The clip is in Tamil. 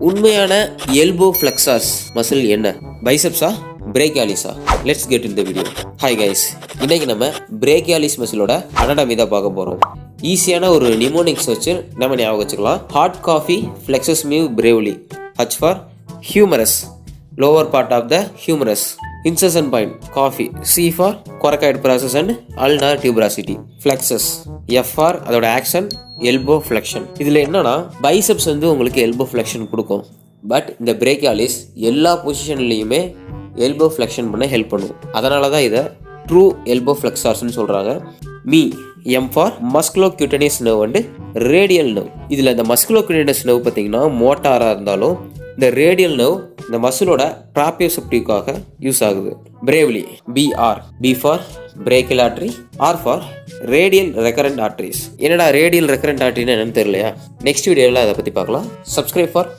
உண்மையான எல்போ ஃப்ளெக்ஸார்ஸ் மசில் என்ன? பைசெப்ஸா பிரேக்கியாலிஸா? Let's get in the video. Hi guys, இன்னைக்கு நம்ம பிரேக்கியாலிஸ் மசிலோட அனாட்டமி தான் பார்க்க போகிறோம். ஈஸியான ஒரு நிமோனிக்ஸ் வச்சு நம்ம ஞாபகம் வச்சுக்கலாம். Hot coffee flexes mew bravely. H for humerus, lower part of the humerus. Insertion point coffee. C for coracoid process and ulnar tuberosity. Flexes. F for அதோட ஆக்ஷன் எல்போ ஃப்ளெக்ஷன். இதில் என்னன்னா பைசெப்ஸ் வந்து உங்களுக்கு எல்போ ஃப்ளெக்ஷன் கொடுக்கும். பட் இந்த பிரேக்கியாலிஸ் எல்லா பொசிஷன்லையுமே எல்போ ஃப்ளெக்ஷன் பண்ண ஹெல்ப் பண்ணும். அதனால தான் இதை ட்ரூ எல்போ ஃப்ளெக்ஸார்ஸ்னு சொல்கிறாங்க. M for musculocutaneous nerve and radial nerve. இதில் இந்த மஸ்குலோக்யூட்டனியஸ் நர்வ் பார்த்தீங்கன்னா மோட்டாராக இருந்தாலும் இந்த ரேடியல் நர்வ் இந்த மசிலோட ப்ராபியோசெப்டிவ்காக யூஸ் ஆகுது. Bravely. B for brachial artery. R for radial recurrent arteries. என்னடா ரேடியல் ரெக்கரண்ட் ஆர்டரின்னு என்னன்னு தெரியலையா? நெக்ஸ்ட் வீடியோவில் அதை பற்றி பார்க்கலாம். Subscribe for